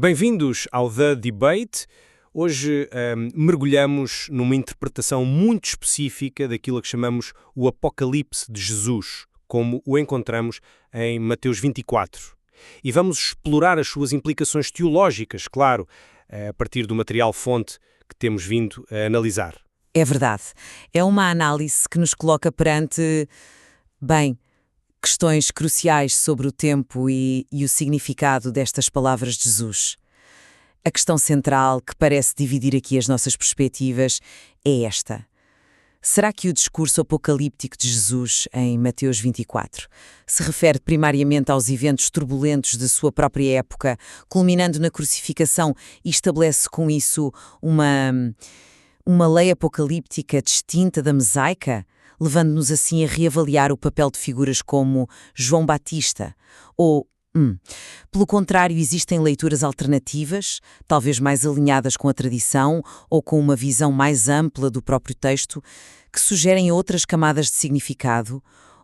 Bem-vindos ao The Debate. Hoje mergulhamos numa interpretação muito específica daquilo a que chamamos o Apocalipse de Jesus, como o encontramos em Mateus 24. E vamos explorar as suas implicações teológicas, claro, a partir do material-fonte que temos vindo a analisar. É verdade. É uma análise que nos coloca perante, questões cruciais sobre o tempo e o significado destas palavras de Jesus. A questão central que parece dividir aqui as nossas perspectivas é esta. Será que o discurso apocalíptico de Jesus em Mateus 24 se refere primariamente aos eventos turbulentos de sua própria época, culminando na crucificação e estabelece com isso uma lei apocalíptica distinta da mosaica, levando-nos assim a reavaliar o papel de figuras como João Batista? Ou, pelo contrário, existem leituras alternativas, talvez mais alinhadas com a tradição ou com uma visão mais ampla do próprio texto, que sugerem outras camadas de significado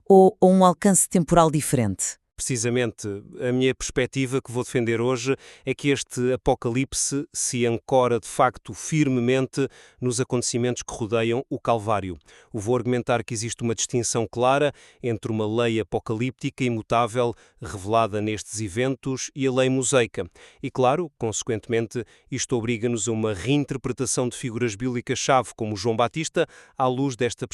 ou um alcance temporal diferente? Precisamente, a minha perspectiva que vou defender hoje é que este Apocalipse se ancora de facto firmemente nos acontecimentos que rodeiam o Calvário. Eu vou argumentar que existe uma distinção clara entre uma lei apocalíptica imutável revelada nestes eventos e a lei mosaica. E claro, consequentemente, isto obriga-nos a uma reinterpretação de figuras bíblicas-chave como João Batista à luz desta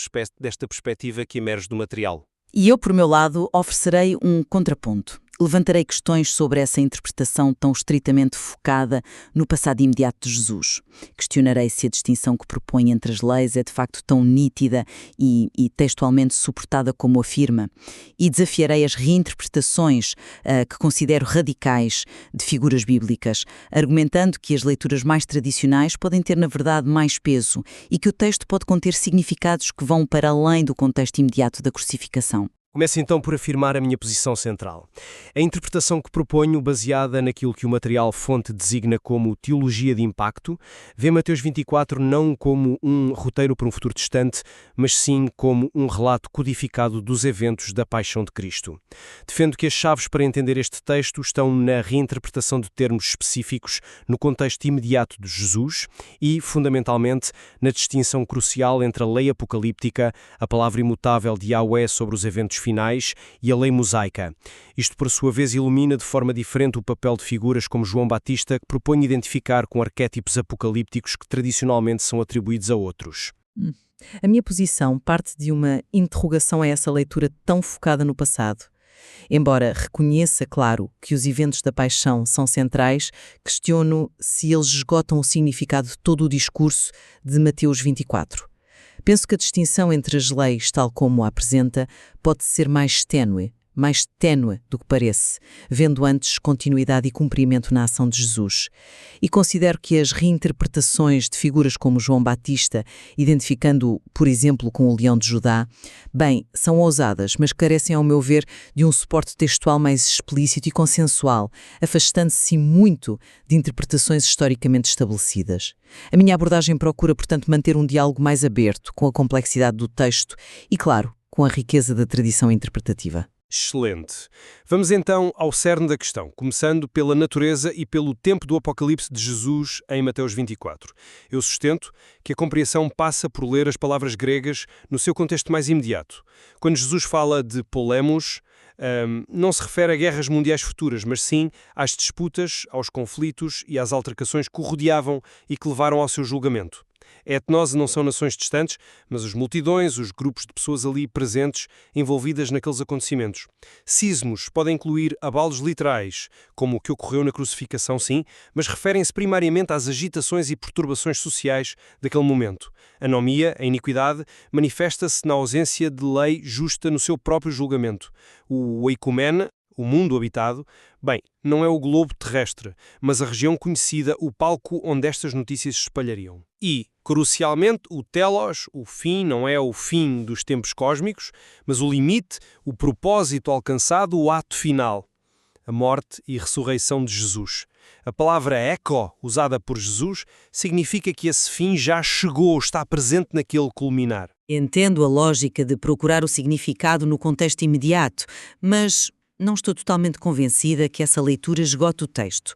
perspectiva que emerge do material. E eu, por meu lado, oferecerei um contraponto. Levantarei questões sobre essa interpretação tão estritamente focada no passado imediato de Jesus. Questionarei se a distinção que propõe entre as leis é de facto tão nítida e textualmente suportada como afirma. E desafiarei as reinterpretações que considero radicais de figuras bíblicas, argumentando que as leituras mais tradicionais podem ter, na verdade, mais peso e que o texto pode conter significados que vão para além do contexto imediato da crucificação. Começo então por afirmar a minha posição central. A interpretação que proponho, baseada naquilo que o material-fonte designa como teologia de impacto, vê Mateus 24 não como um roteiro para um futuro distante, mas sim como um relato codificado dos eventos da paixão de Cristo. Defendo que as chaves para entender este texto estão na reinterpretação de termos específicos no contexto imediato de Jesus e, fundamentalmente, na distinção crucial entre a lei apocalíptica, a palavra imutável de Yahweh sobre os eventos finais e a lei mosaica. Isto, por sua vez, ilumina de forma diferente o papel de figuras como João Batista, que propõe identificar com arquétipos apocalípticos que tradicionalmente são atribuídos a outros. A minha posição parte de uma interrogação a essa leitura tão focada no passado. Embora reconheça, claro, que os eventos da paixão são centrais, questiono se eles esgotam o significado de todo o discurso de Mateus 24. Penso que a distinção entre as leis, tal como a apresenta, pode ser mais ténue do que parece, vendo antes continuidade e cumprimento na ação de Jesus. E considero que as reinterpretações de figuras como João Batista, identificando-o, por exemplo, com o Leão de Judá, são ousadas, mas carecem, ao meu ver, de um suporte textual mais explícito e consensual, afastando-se muito de interpretações historicamente estabelecidas. A minha abordagem procura, portanto, manter um diálogo mais aberto com a complexidade do texto e, claro, com a riqueza da tradição interpretativa. Excelente. Vamos então ao cerne da questão, começando pela natureza e pelo tempo do Apocalipse de Jesus em Mateus 24. Eu sustento que a compreensão passa por ler as palavras gregas no seu contexto mais imediato. Quando Jesus fala de polemos, não se refere a guerras mundiais futuras, mas sim às disputas, aos conflitos e às altercações que o rodeavam e que levaram ao seu julgamento. A etnose não são nações distantes, mas as multidões, os grupos de pessoas ali presentes, envolvidas naqueles acontecimentos. Sismos podem incluir abalos literais, como o que ocorreu na crucificação, sim, mas referem-se primariamente às agitações e perturbações sociais daquele momento. A anomia, a iniquidade, manifesta-se na ausência de lei justa no seu próprio julgamento. O oikumene, o mundo habitado, não é o globo terrestre, mas a região conhecida, o palco onde estas notícias se espalhariam. E, crucialmente, o telos, o fim, não é o fim dos tempos cósmicos, mas o limite, o propósito alcançado, o ato final, a morte e ressurreição de Jesus. A palavra echo, usada por Jesus, significa que esse fim já chegou, está presente naquele culminar. Entendo a lógica de procurar o significado no contexto imediato, mas não estou totalmente convencida que essa leitura esgote o texto.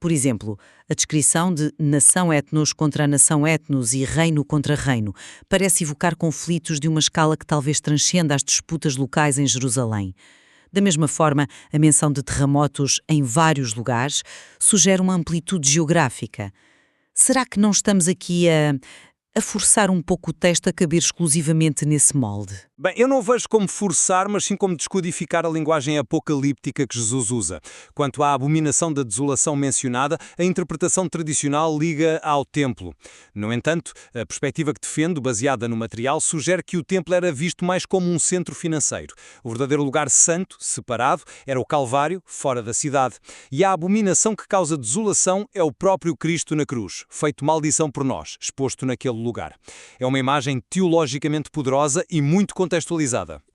Por exemplo, a descrição de nação etnos contra nação etnos e reino contra reino parece evocar conflitos de uma escala que talvez transcenda as disputas locais em Jerusalém. Da mesma forma, a menção de terremotos em vários lugares sugere uma amplitude geográfica. Será que não estamos aqui a forçar um pouco o texto a caber exclusivamente nesse molde? Bem, eu não vejo como forçar, mas sim como descodificar a linguagem apocalíptica que Jesus usa. Quanto à abominação da desolação mencionada, a interpretação tradicional liga ao templo. No entanto, a perspectiva que defendo, baseada no material, sugere que o templo era visto mais como um centro financeiro. O verdadeiro lugar santo, separado, era o Calvário, fora da cidade. E a abominação que causa desolação é o próprio Cristo na cruz, feito maldição por nós, exposto naquele lugar. É uma imagem teologicamente poderosa e muito contextualizada.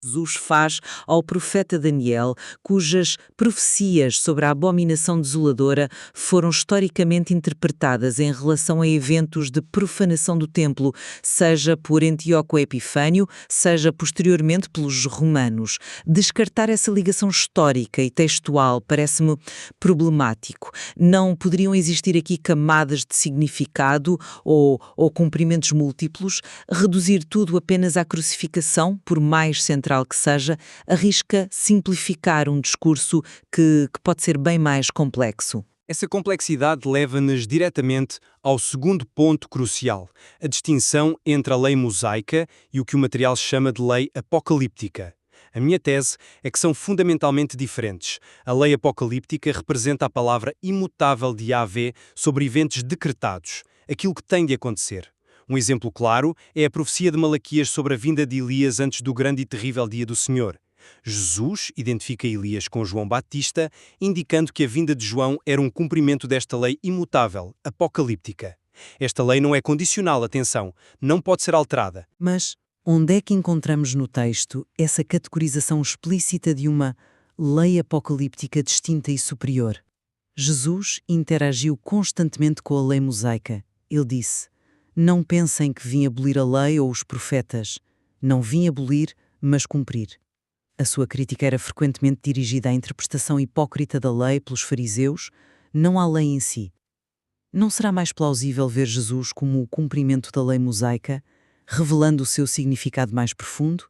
Jesus faz ao profeta Daniel, cujas profecias sobre a abominação desoladora foram historicamente interpretadas em relação a eventos de profanação do templo, seja por Antíoco Epifânio, seja posteriormente pelos romanos. Descartar essa ligação histórica e textual parece-me problemático. Não poderiam existir aqui camadas de significado ou cumprimentos múltiplos? Reduzir tudo apenas à crucificação, por mais central que seja, arrisca simplificar um discurso que pode ser bem mais complexo. Essa complexidade leva-nos diretamente ao segundo ponto crucial, a distinção entre a lei mosaica e o que o material chama de lei apocalíptica. A minha tese é que são fundamentalmente diferentes. A lei apocalíptica representa a palavra imutável de Yahvé sobre eventos decretados, aquilo que tem de acontecer. Um exemplo claro é a profecia de Malaquias sobre a vinda de Elias antes do grande e terrível dia do Senhor. Jesus identifica Elias com João Batista, indicando que a vinda de João era um cumprimento desta lei imutável, apocalíptica. Esta lei não é condicional, atenção, não pode ser alterada. Mas onde é que encontramos no texto essa categorização explícita de uma lei apocalíptica distinta e superior? Jesus interagiu constantemente com a lei mosaica. Ele disse: "Não pensem que vim abolir a lei ou os profetas. Não vim abolir, mas cumprir." A sua crítica era frequentemente dirigida à interpretação hipócrita da lei pelos fariseus, não à lei em si. Não será mais plausível ver Jesus como o cumprimento da lei mosaica, revelando o seu significado mais profundo,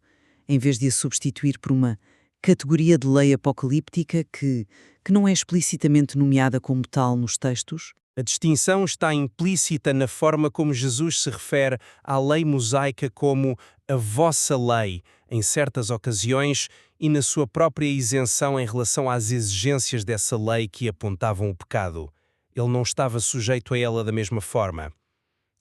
em vez de a substituir por uma categoria de lei apocalíptica que não é explicitamente nomeada como tal nos textos? A distinção está implícita na forma como Jesus se refere à lei mosaica como a vossa lei, em certas ocasiões, e na sua própria isenção em relação às exigências dessa lei que apontavam o pecado. Ele não estava sujeito a ela da mesma forma.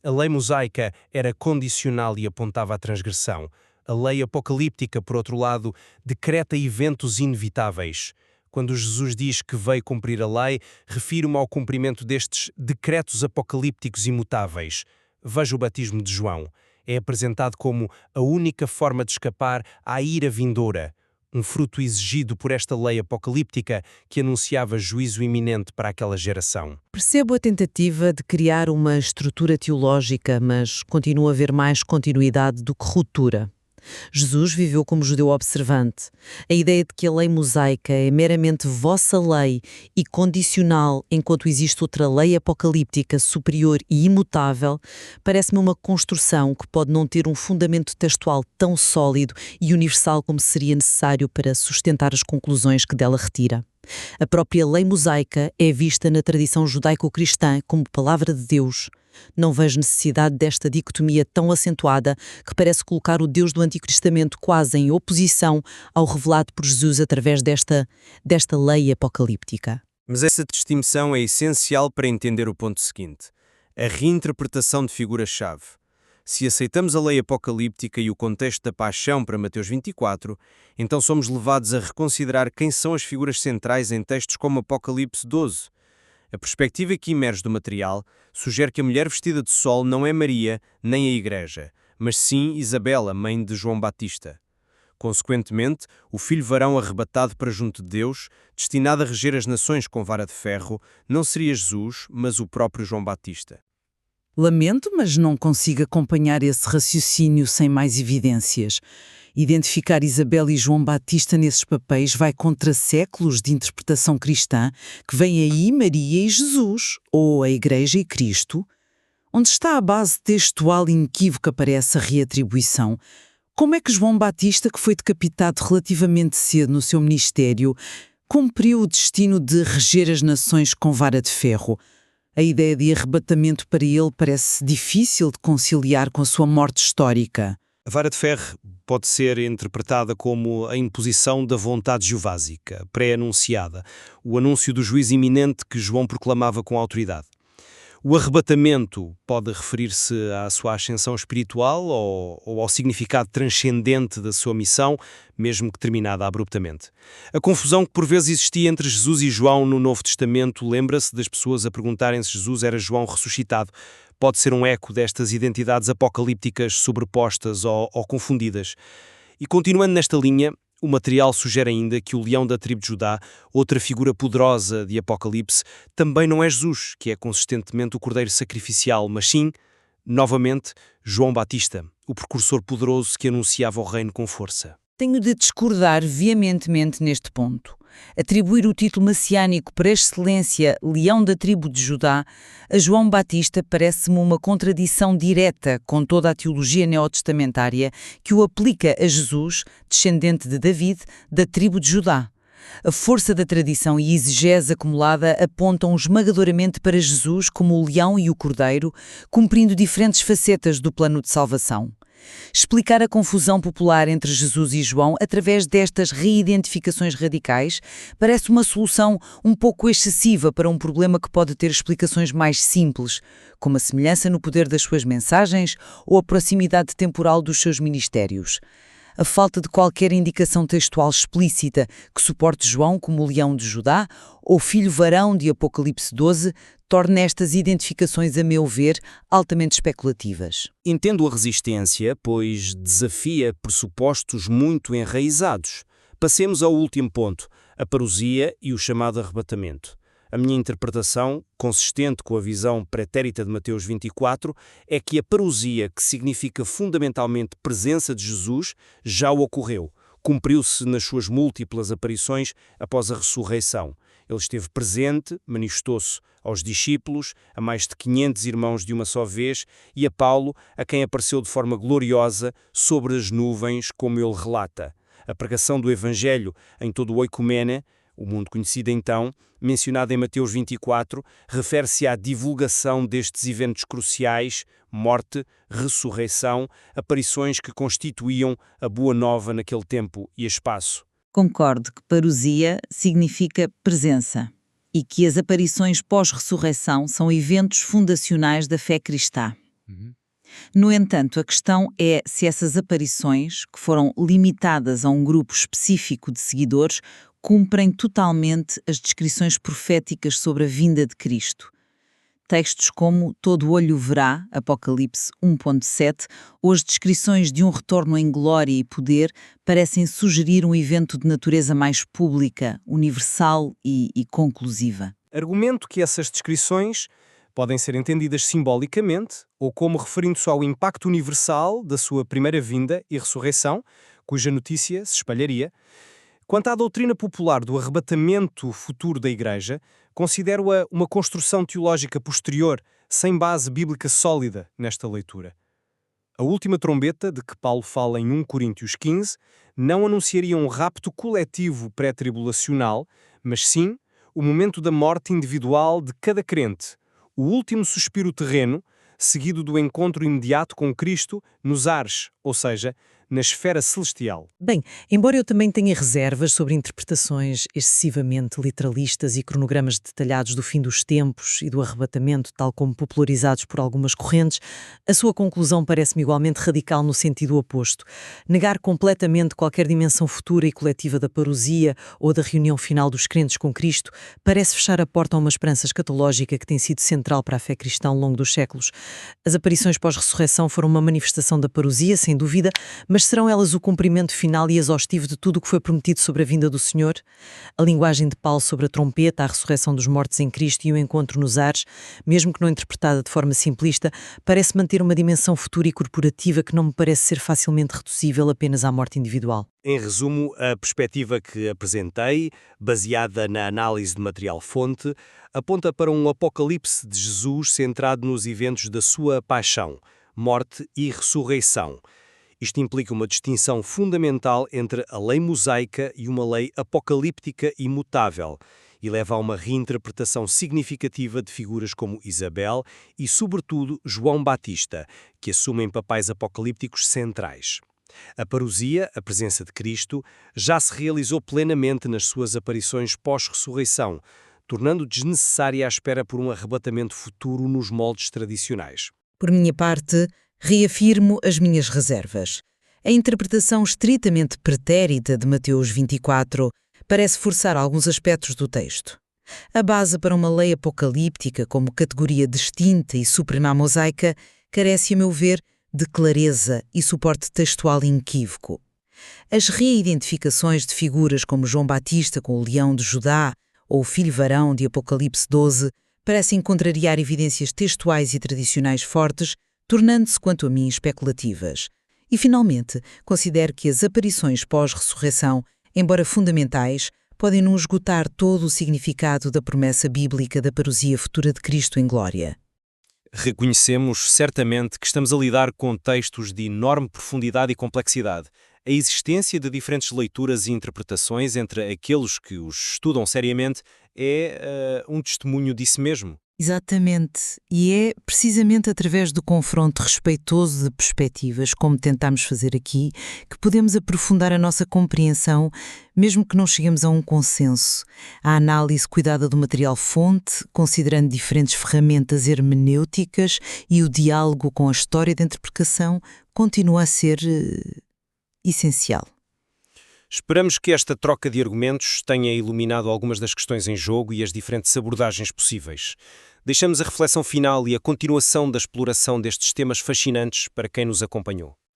A lei mosaica era condicional e apontava à transgressão. A lei apocalíptica, por outro lado, decreta eventos inevitáveis. Quando Jesus diz que veio cumprir a lei, refiro-me ao cumprimento destes decretos apocalípticos imutáveis. Veja o batismo de João. É apresentado como a única forma de escapar à ira vindoura, um fruto exigido por esta lei apocalíptica que anunciava juízo iminente para aquela geração. Percebo a tentativa de criar uma estrutura teológica, mas continua a haver mais continuidade do que ruptura. Jesus viveu como judeu observante. A ideia de que a lei mosaica é meramente vossa lei e condicional enquanto existe outra lei apocalíptica superior e imutável parece-me uma construção que pode não ter um fundamento textual tão sólido e universal como seria necessário para sustentar as conclusões que dela retira. A própria lei mosaica é vista na tradição judaico-cristã como palavra de Deus. Não vejo necessidade desta dicotomia tão acentuada que parece colocar o Deus do Antigo Testamento quase em oposição ao revelado por Jesus através desta lei apocalíptica. Mas essa distinção é essencial para entender o ponto seguinte: a reinterpretação de figuras-chave. Se aceitamos a lei apocalíptica e o contexto da paixão para Mateus 24, então somos levados a reconsiderar quem são as figuras centrais em textos como Apocalipse 12. A perspectiva que emerge do material sugere que a mulher vestida de sol não é Maria nem a Igreja, mas sim Isabela, mãe de João Batista. Consequentemente, o filho varão arrebatado para junto de Deus, destinado a reger as nações com vara de ferro, não seria Jesus, mas o próprio João Batista. Lamento, mas não consigo acompanhar esse raciocínio sem mais evidências. Identificar Isabel e João Batista nesses papéis vai contra séculos de interpretação cristã, que vem aí Maria e Jesus, ou a Igreja e Cristo. Onde está a base textual inequívoca para essa reatribuição? Como é que João Batista, que foi decapitado relativamente cedo no seu ministério, cumpriu o destino de reger as nações com vara de ferro? A ideia de arrebatamento para ele parece difícil de conciliar com a sua morte histórica. A vara de ferro pode ser interpretada como a imposição da vontade jeovásica, pré-anunciada, o anúncio do juízo iminente que João proclamava com autoridade. O arrebatamento pode referir-se à sua ascensão espiritual ou ao significado transcendente da sua missão, mesmo que terminada abruptamente. A confusão que por vezes existia entre Jesus e João no Novo Testamento lembra-se das pessoas a perguntarem se Jesus era João ressuscitado. Pode ser um eco destas identidades apocalípticas sobrepostas ou confundidas. E continuando nesta linha, o material sugere ainda que o leão da tribo de Judá, outra figura poderosa de Apocalipse, também não é Jesus, que é consistentemente o cordeiro sacrificial, mas sim, novamente, João Batista, o precursor poderoso que anunciava o reino com força. Tenho de discordar veementemente neste ponto. Atribuir o título messiânico por excelência Leão da tribo de Judá a João Batista parece-me uma contradição direta com toda a teologia neotestamentária que o aplica a Jesus, descendente de David, da tribo de Judá. A força da tradição e exegese acumulada apontam esmagadoramente para Jesus como o leão e o cordeiro, cumprindo diferentes facetas do plano de salvação. Explicar a confusão popular entre Jesus e João através destas reidentificações radicais parece uma solução um pouco excessiva para um problema que pode ter explicações mais simples, como a semelhança no poder das suas mensagens ou a proximidade temporal dos seus ministérios. A falta de qualquer indicação textual explícita que suporte João como o leão de Judá ou filho varão de Apocalipse 12 torna estas identificações, a meu ver, altamente especulativas. Entendo a resistência, pois desafia pressupostos muito enraizados. Passemos ao último ponto, a parousia e o chamado arrebatamento. A minha interpretação, consistente com a visão pretérita de Mateus 24, é que a parousia, que significa fundamentalmente presença de Jesus, já ocorreu. Cumpriu-se nas suas múltiplas aparições após a ressurreição. Ele esteve presente, manifestou-se aos discípulos, a mais de 500 irmãos de uma só vez, e a Paulo, a quem apareceu de forma gloriosa sobre as nuvens, como ele relata. A pregação do Evangelho em todo o Oikumene, o mundo conhecido então, mencionado em Mateus 24, refere-se à divulgação destes eventos cruciais, morte, ressurreição, aparições que constituíam a boa nova naquele tempo e espaço. Concordo que parousia significa presença e que as aparições pós-ressurreição são eventos fundacionais da fé cristã. No entanto, a questão é se essas aparições, que foram limitadas a um grupo específico de seguidores, cumprem totalmente as descrições proféticas sobre a vinda de Cristo. Textos como todo olho verá, Apocalipse 1.7, ou as descrições de um retorno em glória e poder parecem sugerir um evento de natureza mais pública, universal e conclusiva. Argumento que essas descrições podem ser entendidas simbolicamente ou como referindo-se ao impacto universal da sua primeira vinda e ressurreição, cuja notícia se espalharia. Quanto à doutrina popular do arrebatamento futuro da Igreja, considero-a uma construção teológica posterior, sem base bíblica sólida nesta leitura. A última trombeta, de que Paulo fala em 1 Coríntios 15, não anunciaria um rapto coletivo pré-tribulacional, mas sim o momento da morte individual de cada crente, o último suspiro terreno, seguido do encontro imediato com Cristo nos ares, ou seja, na esfera celestial. Bem, embora eu também tenha reservas sobre interpretações excessivamente literalistas e cronogramas detalhados do fim dos tempos e do arrebatamento, tal como popularizados por algumas correntes, a sua conclusão parece-me igualmente radical no sentido oposto. Negar completamente qualquer dimensão futura e coletiva da parousia ou da reunião final dos crentes com Cristo parece fechar a porta a uma esperança escatológica que tem sido central para a fé cristã ao longo dos séculos. As aparições pós-ressurreição foram uma manifestação da parousia, sem dúvida, Mas serão elas o cumprimento final e exaustivo de tudo o que foi prometido sobre a vinda do Senhor? A linguagem de Paulo sobre a trompeta, a ressurreição dos mortos em Cristo e o encontro nos ares, mesmo que não interpretada de forma simplista, parece manter uma dimensão futura e corporativa que não me parece ser facilmente reduzível apenas à morte individual. Em resumo, a perspectiva que apresentei, baseada na análise de material-fonte, aponta para um apocalipse de Jesus centrado nos eventos da sua paixão, morte e ressurreição. Isto implica uma distinção fundamental entre a lei mosaica e uma lei apocalíptica imutável, e leva a uma reinterpretação significativa de figuras como Isabel e, sobretudo, João Batista, que assumem papéis apocalípticos centrais. A parousia, a presença de Cristo, já se realizou plenamente nas suas aparições pós-ressurreição, tornando desnecessária a espera por um arrebatamento futuro nos moldes tradicionais. Por minha parte, reafirmo as minhas reservas. A interpretação estritamente pretérita de Mateus 24 parece forçar alguns aspectos do texto. A base para uma lei apocalíptica como categoria distinta e suprema à mosaica carece, a meu ver, de clareza e suporte textual inequívoco. As reidentificações de figuras como João Batista com o leão de Judá ou o filho varão de Apocalipse 12 parecem contrariar evidências textuais e tradicionais fortes, tornando-se, quanto a mim, especulativas. E, finalmente, considero que as aparições pós-ressurreição, embora fundamentais, podem não esgotar todo o significado da promessa bíblica da parousia futura de Cristo em glória. Reconhecemos certamente que estamos a lidar com textos de enorme profundidade e complexidade. A existência de diferentes leituras e interpretações entre aqueles que os estudam seriamente é um testemunho disso mesmo. Exatamente. E é precisamente através do confronto respeitoso de perspectivas, como tentamos fazer aqui, que podemos aprofundar a nossa compreensão, mesmo que não cheguemos a um consenso. A análise cuidada do material-fonte, considerando diferentes ferramentas hermenêuticas e o diálogo com a história da interpretação, continua a ser essencial. Esperamos que esta troca de argumentos tenha iluminado algumas das questões em jogo e as diferentes abordagens possíveis. Deixamos a reflexão final e a continuação da exploração destes temas fascinantes para quem nos acompanhou.